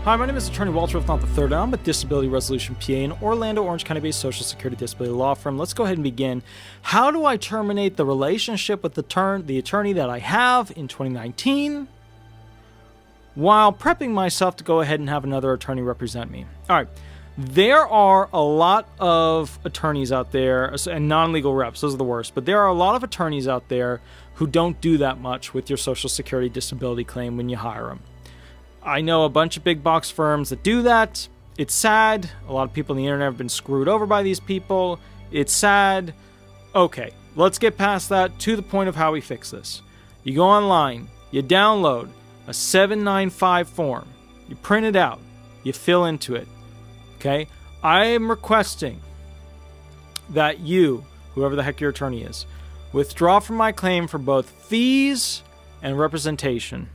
Hi, my name is Attorney Walter Rudolph Hnot III, and I'm with Disability Resolution PA, an Orlando, Orange County-based Social Security disability law firm. Let's go ahead and begin. How do I terminate the relationship with the attorney that I have in 2019 while prepping myself to go ahead and have another attorney represent me? All right. There are a lot of attorneys out there, and non-legal reps, those are the worst, but there are a lot of attorneys out there who don't do that much with your Social Security disability claim when you hire them. I know a bunch of big box firms that do that. It's sad. A lot of people on the internet have been screwed over by these people. It's sad. Okay, let's get past that to the point of how we fix this. You go online, you download a 795 form, you print it out, you fill into it. Okay? I am requesting that you, whoever the heck your attorney is, withdraw from my claim for both fees and representation.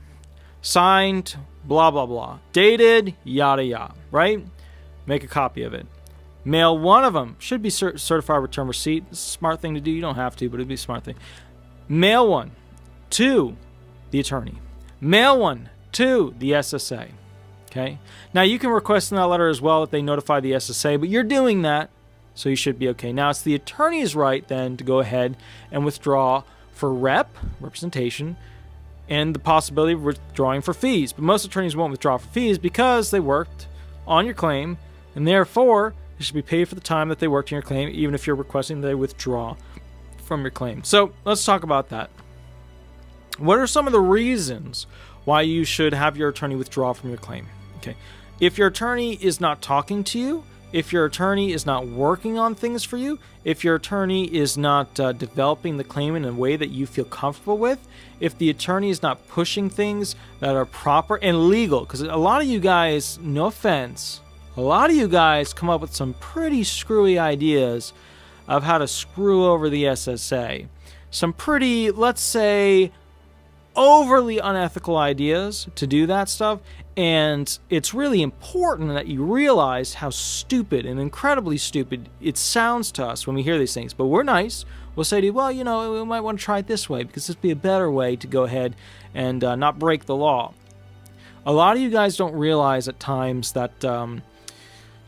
Signed, blah, blah, blah. Dated, yada, yada, right? Make a copy of it. Mail one of them. Should be certified return receipt. It's a smart thing to do. You don't have to, but it'd be a smart thing. Mail one to the attorney. Mail one to the SSA. Okay? Now, you can request in that letter as well that they notify the SSA, but you're doing that, so you should be okay. Now, it's the attorney's right, then, to go ahead and withdraw for representation, and the possibility of withdrawing for fees. But most attorneys won't withdraw for fees because they worked on your claim, and therefore, they should be paid for the time that they worked on your claim, even if you're requesting they withdraw from your claim. So, let's talk about that. What are some of the reasons why you should have your attorney withdraw from your claim? Okay. If your attorney is not talking to you, if your attorney is not working on things for you, if your attorney is not developing the claim in a way that you feel comfortable with, if the attorney is not pushing things that are proper and legal, because a lot of you guys, no offense, a lot of you guys come up with some pretty screwy ideas of how to screw over the SSA. Some pretty, let's say, overly unethical ideas to do that stuff, and it's really important that you realize how stupid and incredibly stupid it sounds to us when we hear these things. But we're nice. We'll say to you, well, you know, we might want to try it this way because this would be a better way to go ahead and not break the law. A lot of you guys don't realize at times that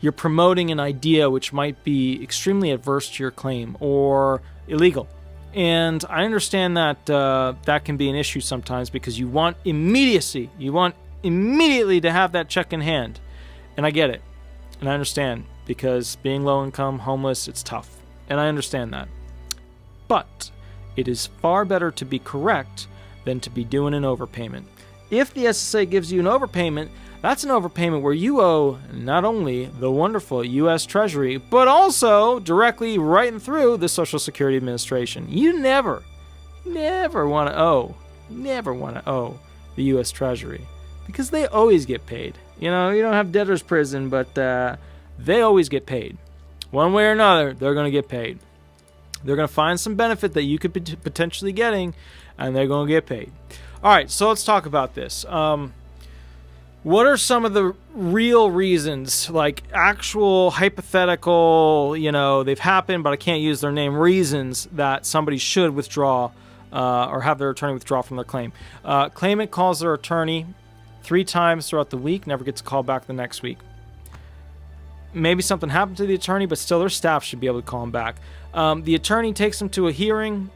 you're promoting an idea which might be extremely adverse to your claim or illegal. And I understand that that can be an issue sometimes because you want immediacy. You want immediately to have that check in hand. And I get it. And I understand because being low income, homeless, it's tough. And I understand that. But it is far better to be correct than to be doing an overpayment. If the SSA gives you an overpayment, that's an overpayment where you owe not only the wonderful U.S. Treasury, but also directly right and through the Social Security Administration. You never want to owe the U.S. Treasury because they always get paid. You know, you don't have debtor's prison, but they always get paid. One way or another, they're going to get paid. They're going to find some benefit that you could be potentially getting, and they're going to get paid. All right, so let's talk about this. What are some of the real reasons, like actual hypothetical, you know, they've happened, but I can't use their name, reasons that somebody should withdraw or have their attorney withdraw from their claim? Claimant calls their attorney 3 times throughout the week, never gets a call back the next week. Maybe something happened to the attorney, but still their staff should be able to call them back. The attorney takes them to a hearing,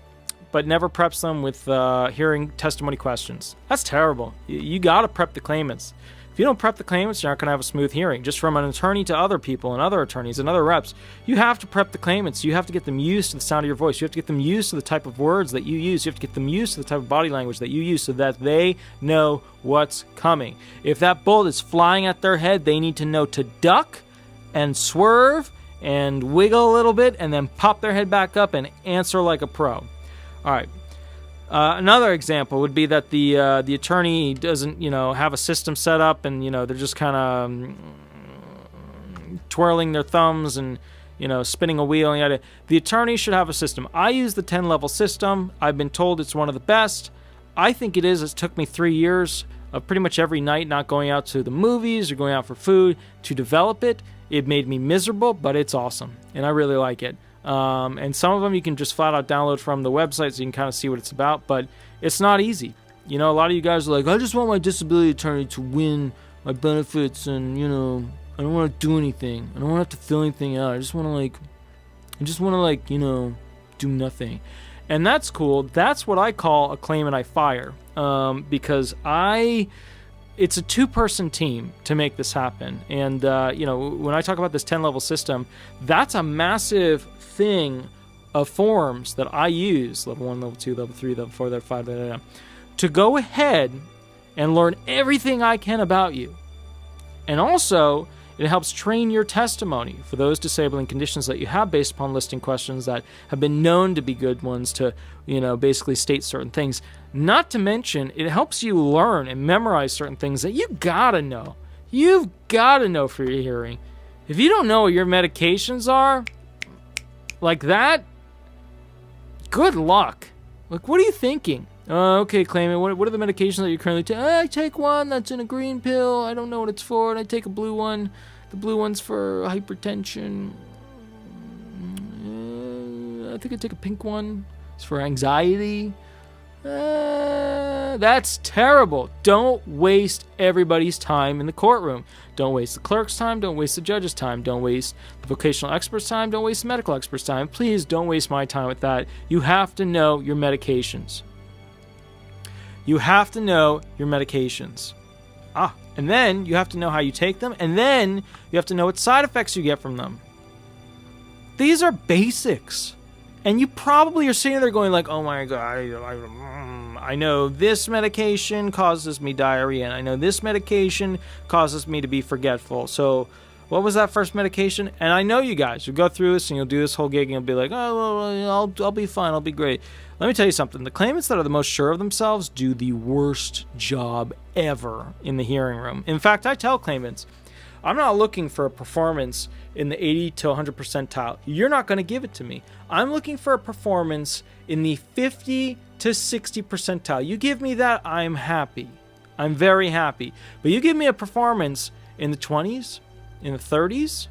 but never preps them with hearing testimony questions. That's terrible. You got to prep the claimants. If you don't prep the claimants, you're not going to have a smooth hearing. Just from an attorney to other people and other attorneys and other reps, you have to prep the claimants. You have to get them used to the sound of your voice. You have to get them used to the type of words that you use. You have to get them used to the type of body language that you use so that they know what's coming. If that bullet is flying at their head, they need to know to duck and swerve and wiggle a little bit and then pop their head back up and answer like a pro. All right. Another example would be that the attorney doesn't, have a system set up and, they're just kind of twirling their thumbs and, spinning a wheel. And the attorney should have a system. I use the 10-level system. I've been told it's one of the best. I think it is. It took me 3 years of pretty much every night not going out to the movies or going out for food to develop it. It made me miserable, but it's awesome, and I really like it. And some of them you can just flat out download from the website so you can kind of see what it's about, but it's not easy. A lot of you guys are like, I just want my disability attorney to win my benefits, and I don't want to do anything. I don't want to have to fill anything out. I just want to do nothing. And that's cool. That's what I call a claimant I fire. Because it's a 2-person team to make this happen. And, when I talk about this 10-level system, that's a massive thing of forms that I use, level 1, level 2, level 3, level 4, level 5, to go ahead and learn everything I can about you. And also, it helps train your testimony for those disabling conditions that you have based upon listing questions that have been known to be good ones to, basically state certain things. Not to mention, it helps you learn and memorize certain things that you gotta know. You've gotta know for your hearing. If you don't know what your medications are, like that, good luck. Like, what are you thinking? Okay, claimant, what are the medications that you currently take? I take one that's in a green pill. I don't know what it's for. And I take a blue one. The blue one's for hypertension. I think I take a pink one. It's for anxiety. That's terrible. Don't waste everybody's time in the courtroom. Don't waste the clerk's time. Don't waste the judge's time. Don't waste the vocational expert's time. Don't waste the medical expert's time. Please don't waste my time with that. You have to know your medications. You have to know your medications. And then you have to know how you take them, and then you have to know what side effects you get from them. These are basics. And you probably are sitting there going like, oh my God, I know this medication causes me diarrhea, and I know this medication causes me to be forgetful. So what was that first medication? And I know you guys, you'll go through this and you'll do this whole gig and you'll be like, oh, well, I'll be fine, I'll be great. Let me tell you something. The claimants that are the most sure of themselves do the worst job ever in the hearing room. In fact, I tell claimants, I'm not looking for a performance in the 80 to 100 percentile. You're not going to give it to me. I'm looking for a performance in the 50 to 60 percentile. You give me that, I'm happy. I'm very happy. But you give me a performance in the 20s, in the 30s,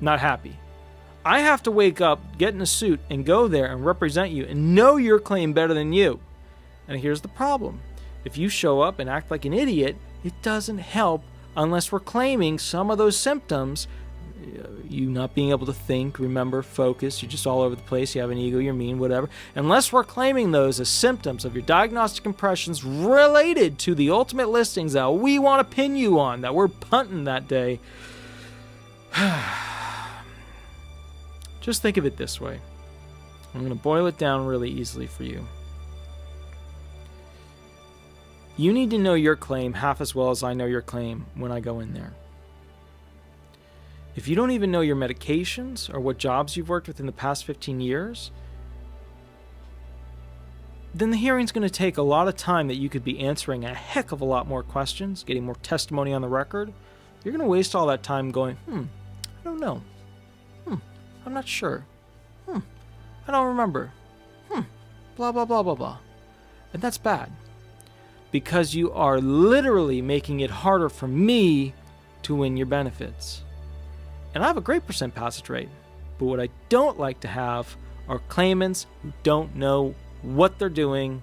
not happy. I have to wake up, get in a suit, and go there and represent you and know your claim better than you. And here's the problem. If you show up and act like an idiot, it doesn't help unless we're claiming some of those symptoms. You not being able to think, remember, focus, you're just all over the place, you have an ego, you're mean, whatever. Unless we're claiming those as symptoms of your diagnostic impressions related to the ultimate listings that we want to pin you on, that we're punting that day. Just think of it this way. I'm going to boil it down really easily for you. You need to know your claim half as well as I know your claim when I go in there. If you don't even know your medications or what jobs you've worked with in the past 15 years, then the hearing's going to take a lot of time that you could be answering a heck of a lot more questions, getting more testimony on the record. You're going to waste all that time going, I don't know. I'm not sure. I don't remember. Blah, blah, blah, blah, blah. And that's bad. Because you are literally making it harder for me to win your benefits. And I have a great percent passage rate. But what I don't like to have are claimants who don't know what they're doing,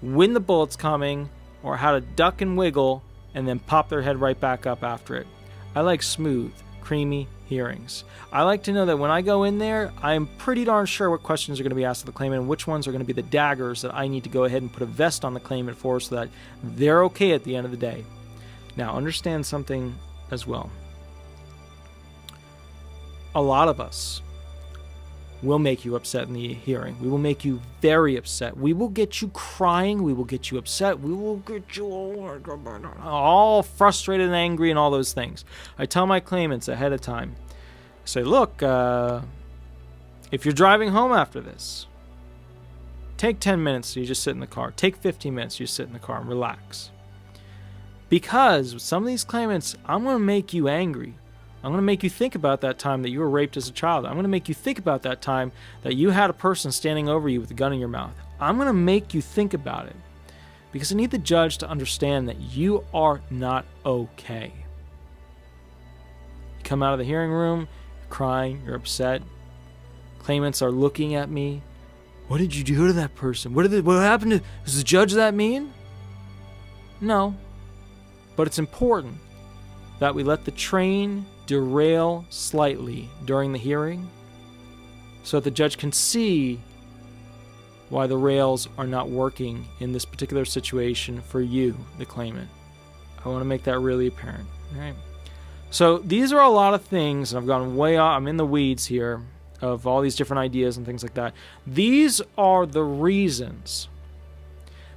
when the bullet's coming, or how to duck and wiggle, and then pop their head right back up after it. I like smooth, creamy hearings. I like to know that when I go in there, I'm pretty darn sure what questions are going to be asked of the claimant and which ones are going to be the daggers that I need to go ahead and put a vest on the claimant for so that they're okay at the end of the day. Now, understand something as well. A lot of us will make you upset in the hearing. We will make you very upset. We will get you crying. We will get you upset. We will get you all frustrated and angry and all those things. I tell my claimants ahead of time, I say, look, if you're driving home after this, take 10 minutes, you just sit in the car. Take 15 minutes, you sit in the car and relax. Because with some of these claimants, I'm going to make you angry. I'm going to make you think about that time that you were raped as a child. I'm going to make you think about that time that you had a person standing over you with a gun in your mouth. I'm going to make you think about it because I need the judge to understand that you are not okay. You come out of the hearing room, you're crying, you're upset. Claimants are looking at me. What did you do to that person? What happened to? Was the judge that mean? No. But it's important that we let the train derail slightly during the hearing so that the judge can see why the rails are not working in this particular situation for you, the claimant. I want to make that really apparent. All right. So these are a lot of things, and I've gone way off. I'm in the weeds here of all these different ideas and things like that. These are the reasons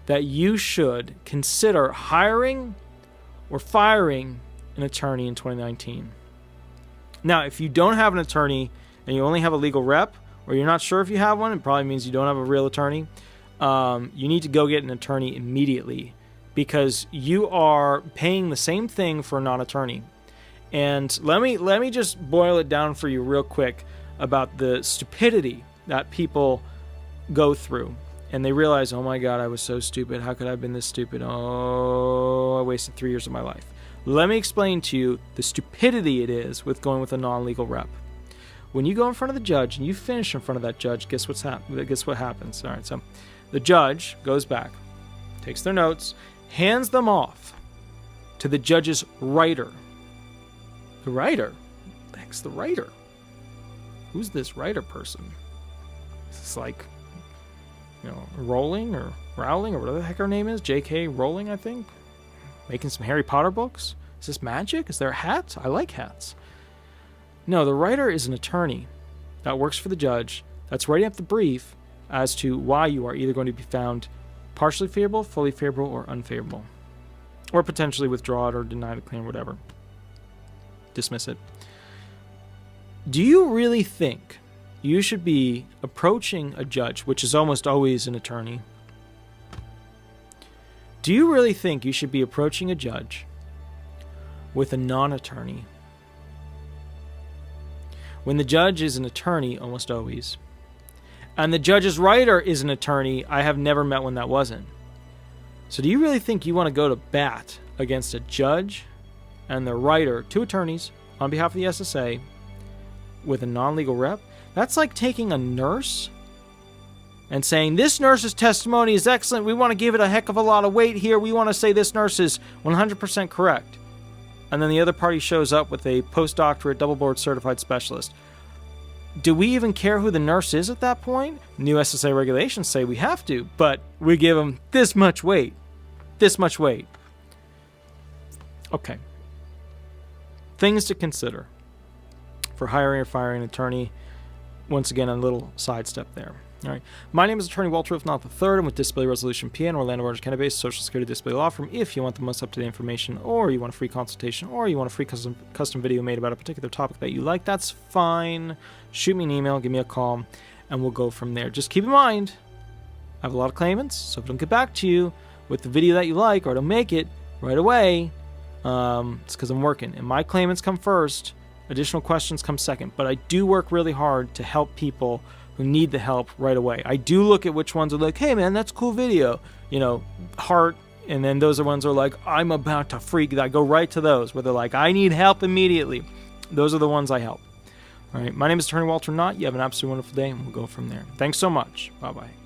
that you should consider hiring or firing an attorney in 2019. Now, if you don't have an attorney and you only have a legal rep, or you're not sure if you have one, it probably means you don't have a real attorney, you need to go get an attorney immediately, because you are paying the same thing for a non-attorney. And let me just boil it down for you real quick about the stupidity that people go through. And they realize, oh my God, I was so stupid. How could I have been this stupid? Oh, I wasted 3 years of my life. Let me explain to you the stupidity it is with going with a non-legal rep. When you go in front of the judge and you finish in front of that judge, guess what happens? All right, so the judge goes back, takes their notes, hands them off to the judge's writer. The writer? What the heck's the writer? Who's this writer person? Is this like, Rowling or Rowling or whatever the heck her name is? J.K. Rowling, I think? Making some Harry Potter books? Is this magic? Is there a hat? I like hats. No, the writer is an attorney that works for the judge that's writing up the brief as to why you are either going to be found partially favorable, fully favorable, or unfavorable. Or potentially withdraw it or deny the claim, whatever. Dismiss it. Do you really think you should be approaching a judge, which is almost always an attorney? Do you really think you should be approaching a judge with a non-attorney when the judge is an attorney almost always, and the judge's writer is an attorney? I have never met one that wasn't. So do you really think you want to go to bat against a judge and the writer, two attorneys, on behalf of the SSA with a non-legal rep? That's like taking a nurse and saying, this nurse's testimony is excellent. We want to give it a heck of a lot of weight here. We want to say this nurse is 100% correct. And then the other party shows up with a postdoctorate, double board certified specialist. Do we even care who the nurse is at that point? New SSA regulations say we have to, but we give them this much weight. This much weight. Okay. Things to consider for hiring or firing an attorney. Once again, a little sidestep there. All right. My name is Attorney Walter Rudolph Hnot III. I'm with Disability Resolution PA in Orlando, Orange County-based social security disability law firm. If you want the most up-to-date information, or you want a free consultation, or you want a free custom video made about a particular topic that you like, that's fine. Shoot me an email, give me a call, and we'll go from there. Just keep in mind, I have a lot of claimants, so if I don't get back to you with the video that you like, or I don't make it right away, it's because I'm working. And my claimants come first, additional questions come second. But I do work really hard to help people who need the help right away. I do look at which ones are like, hey man, that's a cool video, heart, and then those are ones that are like, I'm about to freak. I go right to those where they're like, I need help immediately. Those are the ones I help. All right, my name is Attorney Walter Hnot. You have an absolutely wonderful day, and we'll go from there. Thanks so much. Bye-bye.